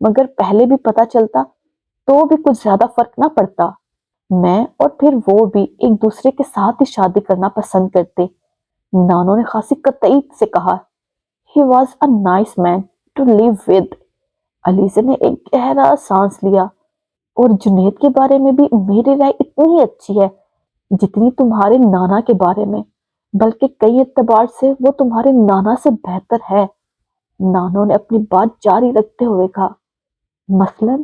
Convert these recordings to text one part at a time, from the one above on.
مگر پہلے بھی پتا چلتا تو بھی کچھ زیادہ فرق نہ پڑتا۔ میں اور پھر وہ بھی ایک دوسرے کے ساتھ ہی شادی کرنا پسند کرتے، نانو نے خاصی قطعی سے کہا۔ He was a nice man to live with۔ Alizeh نے ایک گہرا سانس لیا۔ اور جنید کے بارے میں بھی میری رائے اتنی ہی اچھی ہے جتنی تمہارے نانا کے بارے میں، بلکہ کئی اعتبار سے وہ تمہارے نانا سے بہتر ہے۔ نانو نے اپنی بات جاری رکھتے ہوئے کہا، مثلاً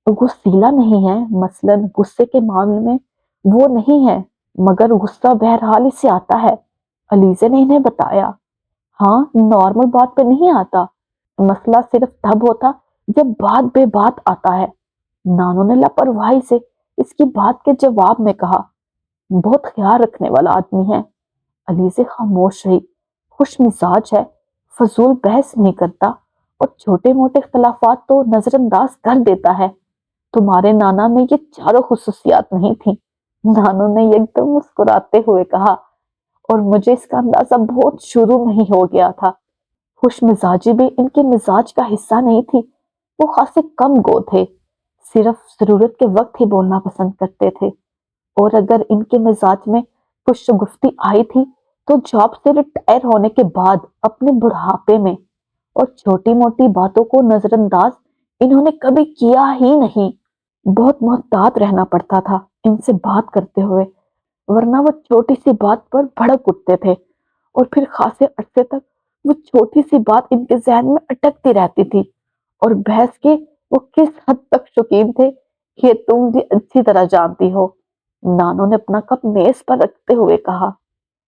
غصیلا نہیں ہے، مثلاً غصے کے معاملے میں وہ نہیں ہے، مگر غصہ بہرحال ہی سے آتا ہے۔ علیزہ نے انہیں بتایا، ہاں نارمل بات پہ نہیں آتا، مسئلہ صرف تب ہوتا جب بات بے بات آتا ہے۔ نانو نے لاپرواہی سے اس کی بات کے جواب میں کہا، بہت خیال رکھنے والا آدمی ہے۔ علیزہ خاموش رہی۔ خوش مزاج ہے، فضول بحث نہیں کرتا اور چھوٹے موٹے اختلافات تو نظر انداز کر دیتا ہے۔ تمہارے نانا میں یہ چاروں خصوصیات نہیں تھیں۔ نانو نے ایک دم مسکراتے ہوئے کہا، اور مجھے اس کا اندازہ بہت شروع میں ہی ہو گیا تھا۔ خوش مزاجی بھی ان کے مزاج کا حصہ نہیں تھی، وہ خاصے کم گو تھے، صرف ضرورت کے وقت ہی بولنا پسند کرتے تھے، اور اگر ان کے مزاج میں کچھ شگفتی آئی تھی تو جاب سے ریٹائر ہونے کے بعد اپنے بڑھاپے میں، اور چھوٹی موٹی باتوں کو نظر انداز انہوں نے کبھی کیا ہی نہیں۔ بہت محتاط رہنا پڑتا تھا ان سے بات کرتے ہوئے، ورنہ وہ چھوٹی سی بات پر بھڑک اٹھتے تھے، اور پھر خاصے عرصے تک وہ چھوٹی سی بات ان کے ذہن میں اٹکتی رہتی تھی، اور بحث کے وہ کس حد تک شوقین تھے یہ تم بھی اچھی طرح جانتی ہو۔ نانو نے اپنا کپ میز پر رکھتے ہوئے کہا،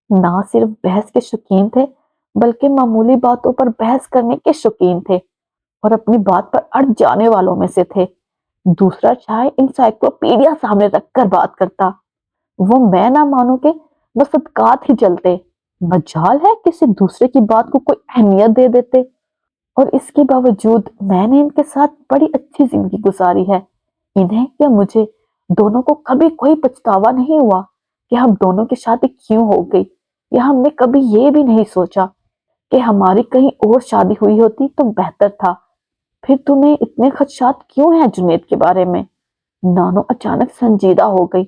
نہ صرف بحث کے شوقین تھے بلکہ معمولی باتوں پر بحث کرنے کے شوقین تھے، اور اپنی بات پر اڑ جانے والوں میں سے تھے۔ دوسرا چاہے انسائکلوپیڈیا سامنے رکھ کر بات کرتا، وہ میں نہ مانوں کہ وہ صدقات ہی چلتے، مجال ہے کسی دوسرے کی بات کو کوئی اہمیت دے دیتے۔ اور اس کے باوجود میں نے ان کے ساتھ بڑی اچھی زندگی گزاری ہے، انہیں یا مجھے دونوں کو کبھی کوئی پچھتاوا نہیں ہوا کہ ہم دونوں کی شادی کیوں ہو گئی، یا ہم نے کبھی یہ بھی نہیں سوچا کہ ہماری کہیں اور شادی ہوئی ہوتی تو بہتر تھا۔ پھر تمہیں اتنے خدشات کیوں ہیں جنید کے بارے میں؟ نانو اچانک سنجیدہ ہو گئی۔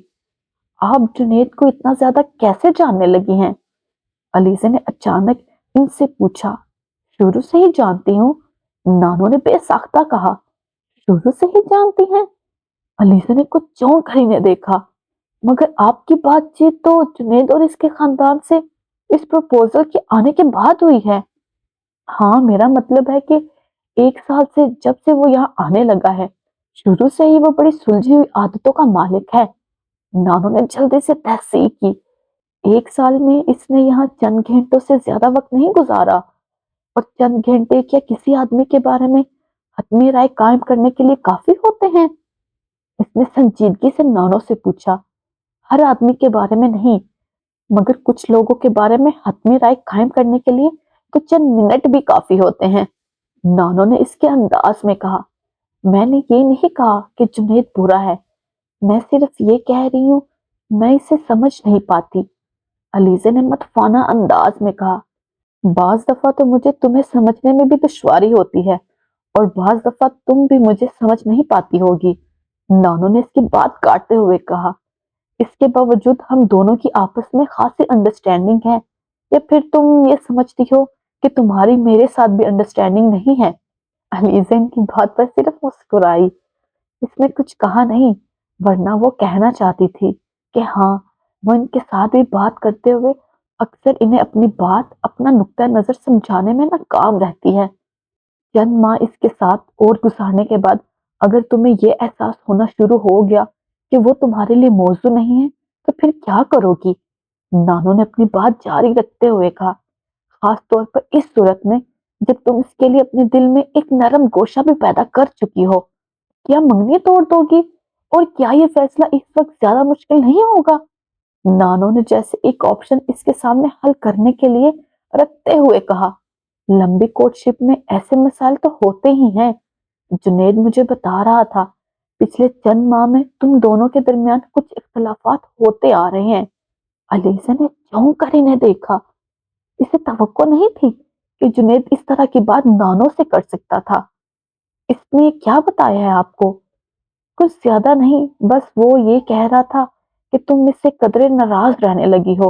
آپ جنید کو اتنا زیادہ کیسے جاننے لگی ہیں؟ علیزہ نے اچانک ان سے پوچھا۔ شروع سے ہی جانتی ہوں، نانو نے بے ساختہ کہا۔ شروع سے ہی جانتی ہیں؟ علیزہ نے کچھ چونک کر انہیں دیکھا۔ مگر آپ کی بات چیت تو جنید اور اس کے خاندان سے اس پروپوزل کے آنے کے بعد ہوئی ہے۔ ہاں میرا مطلب ہے کہ 1 سال سے جب سے وہ یہاں آنے لگا ہے، شروع سے ہی وہ بڑی سلجھی ہوئی عادتوں کا مالک ہے۔ نانو نے جلدی سے تصحیح کی۔ 1 سال میں اس نے یہاں چند گھنٹوں سے زیادہ وقت نہیں گزارا، اور چند گھنٹے کیا کسی آدمی کے بارے میں حتمی رائے قائم کرنے کے لیے کافی ہوتے ہیں؟ اس نے سنجیدگی سے نانو سے پوچھا۔ ہر آدمی کے بارے میں نہیں، مگر کچھ لوگوں کے بارے میں حتمی رائے قائم کرنے کے لیے تو چند منٹ بھی کافی ہوتے ہیں۔ نانو نے اس کے انداز میں کہا، میں نے یہ نہیں کہا کہ جنید برا ہے، میں صرف یہ کہہ رہی ہوں میں اسے سمجھ نہیں پاتی۔ علیزہ نے مدفونہ انداز میں کہا، بعض دفعہ تو مجھے تمہیں سمجھنے میں بھی دشواری ہوتی ہے، اور بعض دفعہ تم بھی مجھے سمجھ نہیں پاتی ہوگی۔ نانو نے اس کی بات کاٹتے ہوئے کہا، اس کے باوجود ہم دونوں کی آپس میں خاصی انڈرسٹینڈنگ ہے، یا پھر تم یہ سمجھتی ہو کہ تمہاری میرے ساتھ بھی انڈرسٹینڈنگ نہیں ہے؟ علیزہ ان کی بات پر صرف مسکرائی، اس نے کچھ کہا نہیں، ورنہ وہ کہنا چاہتی تھی کہ ہاں وہ ان کے ساتھ بھی بات کرتے ہوئے اکثر انہیں اپنی بات، اپنا نقطہ نظر سمجھانے میں ناکام رہتی ہے۔ چند ماہ اس کے ساتھ اور گزارنے کے بعد اگر تمہیں یہ احساس ہونا شروع ہو گیا کہ وہ تمہارے لیے موضوع نہیں ہے تو پھر کیا کرو گی؟ نانو نے اپنی بات جاری رکھتے ہوئے کہا، خاص طور پر اس صورت میں جب تم اس کے لیے اپنے دل میں ایک نرم گوشہ بھی پیدا کر چکی ہو۔ کیا منگنی توڑ دو گی؟ اور کیا یہ فیصلہ اس وقت زیادہ مشکل نہیں ہوگا؟ نانو نے جیسے ایک آپشن اس کے سامنے حل کرنے کے لیے رکھتے ہوئے کہا، لمبی کورٹ شپ میں ایسے مسائل تو ہوتے ہی ہیں، جنید مجھے بتا رہا تھا پچھلے چند ماہ میں تم دونوں کے درمیان کچھ اختلافات ہوتے آ رہے ہیں۔ علیزہ نے چونک کر انہیں دیکھا، اسے توقع نہیں تھی کہ جنید اس طرح کی بات نانو سے کر سکتا تھا۔ اس نے کیا بتایا ہے آپ کو؟ کچھ زیادہ نہیں، بس وہ یہ کہہ رہا تھا کہ تم مجھ سے قدرے ناراض رہنے لگی ہو۔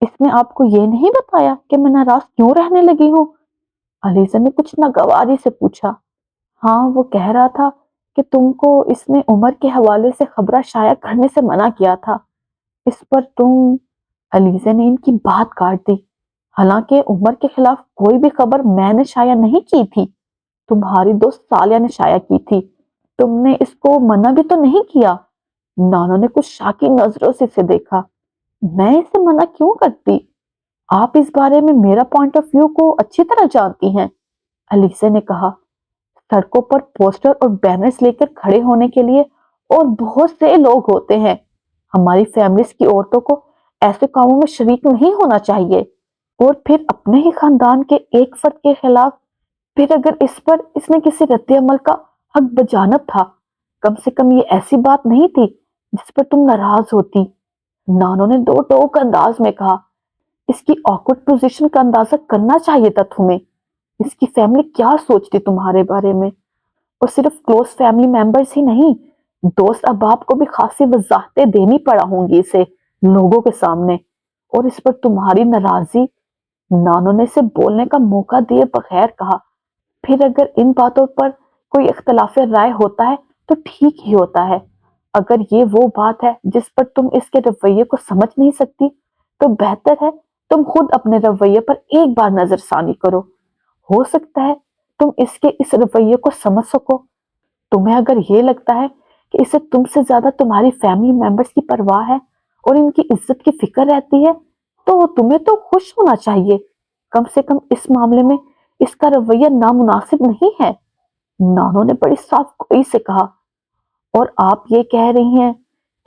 اس نے آپ کو یہ نہیں بتایا کہ میں ناراض کیوں رہنے لگی ہوں؟ علیزہ نے کچھ ناگواری سے پوچھا۔ ہاں، وہ کہہ رہا تھا کہ تم کو اس نے عمر کے حوالے سے خبریں شائع کرنے سے منع کیا تھا۔ اس پر تم… علیزہ نے ان کی بات کاٹ دی۔ حالانکہ عمر کے خلاف کوئی بھی خبر میں نے شائع نہیں کی تھی، تمہاری دوست سالیہ نے شائع کی تھی۔ تم نے اس کو منع بھی تو نہیں کیا۔ نانو نے کچھ شاکی نظروں سے اسے دیکھا۔ میں اسے منع کیوں کرتی؟ آپ اس بارے میں میرا پوائنٹ آف ویو کو اچھی طرح جانتی ہیں، علیزہ نے کہا۔ سڑکوں پر پوسٹر اور بینرز لے کر کھڑے ہونے کے لیے اور بہت سے لوگ ہوتے ہیں۔ ہماری فیملیز کی عورتوں کو ایسے کاموں میں شریک نہیں ہونا چاہیے، اور پھر اپنے ہی خاندان کے ایک فرد کے خلاف۔ پھر اگر اس پر اس نے کسی رد عمل کا حق بجانب تھا، کم سے کم یہ ایسی بات نہیں تھی جس پر تم ناراض ہوتی۔ نانو نے دو ٹوک انداز میں کہا۔ اس کی آکورڈ پوزیشن کا اندازہ کرنا چاہیے تھا تمہیں۔ اس کی فیملی کیا سوچتی تمہارے بارے میں؟ اور صرف کلوز فیملی ممبرز ہی نہیں، دوست احباب کو بھی خاصی وضاحتیں دینی پڑا ہوں گی اسے لوگوں کے سامنے، اور اس پر تمہاری ناراضی… نانو نے اسے بولنے کا موقع دیے بغیر کہا۔ پھر اگر ان باتوں پر کوئی اختلاف رائے ہوتا ہے تو ٹھیک ہی ہوتا ہے۔ اگر یہ وہ بات ہے جس پر تم اس کے رویے کو سمجھ نہیں سکتی، تو بہتر ہے تم خود اپنے رویے پر ایک بار نظر ثانی کرو۔ ہو سکتا ہے تم اس کے اس رویے کو سمجھ سکو۔ تمہیں اگر یہ لگتا ہے کہ اسے تم سے زیادہ تمہاری فیملی ممبرز کی پرواہ ہے اور ان کی عزت کی فکر رہتی ہے، تو تمہیں تو خوش ہونا چاہیے۔ کم سے کم اس معاملے میں اس کا رویہ نامناسب نہیں ہے، نانو نے بڑی صاف گوئی سے کہا۔ اور آپ یہ کہہ رہی ہیں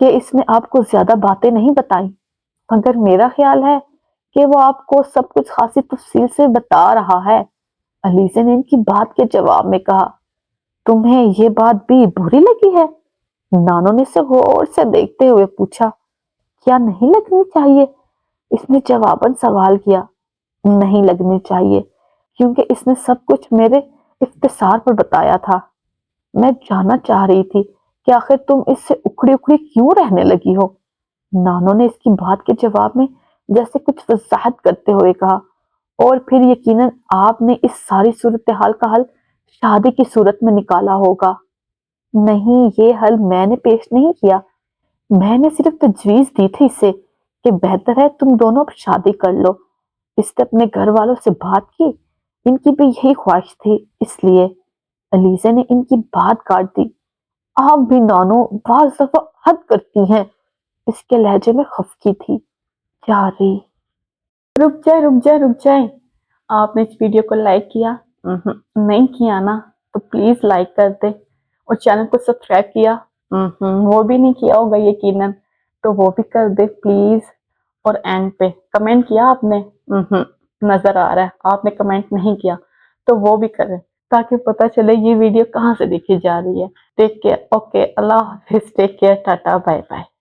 کہ اس نے آپ کو زیادہ باتیں نہیں بتائیں؟ مگر میرا خیال ہے کہ وہ آپ کو سب کچھ خاصی تفصیل سے بتا رہا ہے، علیزہ نے ان کی بات کے جواب میں کہا۔ تمہیں یہ بات بھی بری لگی ہے؟ نانو نے اسے غور سے دیکھتے ہوئے پوچھا۔ کیا نہیں لگنی چاہیے؟ اس نے جواباً سوال کیا۔ نہیں لگنی چاہیے، کیونکہ اس نے سب کچھ میرے اختصار پر بتایا تھا۔ میں جاننا چاہ رہی تھی کہ آخر تم اس سے اکھڑی اکھڑی کیوں رہنے لگی ہو؟ نانو نے اس کی بات کے جواب میں جیسے کچھ وضاحت کرتے ہوئے کہا۔ اور پھر یقیناً آپ نے اس ساری صورتحال کا حل شادی کی صورت میں نکالا ہوگا۔ نہیں، یہ حل میں نے پیش نہیں کیا، میں نے صرف تجویز دی تھی اسے کہ بہتر ہے تم دونوں اب شادی کر لو۔ اس نے اپنے گھر والوں سے بات کی، ان کی بھی یہی خواہش تھی، اس لیے… علیزہ نے ان کی بات کاٹ دی۔ آپ بھی نانو بعض دفعہ حد کرتی ہیں، اس کے لہجے میں خفگی تھی۔ جاری… رک جائیں۔ آپ نے اس ویڈیو کو لائک کیا؟ نہیں کیا نا؟ تو پلیز لائک کر دیں، اور چینل کو سبسکرائب کیا؟ وہ بھی نہیں کیا ہوگا یقیناً، تو وہ بھی کر دیں پلیز۔ اور اینڈ پہ کمنٹ کیا آپ نے؟ نظر آ رہا ہے آپ نے کمنٹ نہیں کیا، تو وہ بھی کریں تاکہ پتہ چلے یہ ویڈیو کہاں سے دیکھی جا رہی ہے۔ ٹیک کیئر، اوکے، اللہ حافظ، take care, tata, bye bye.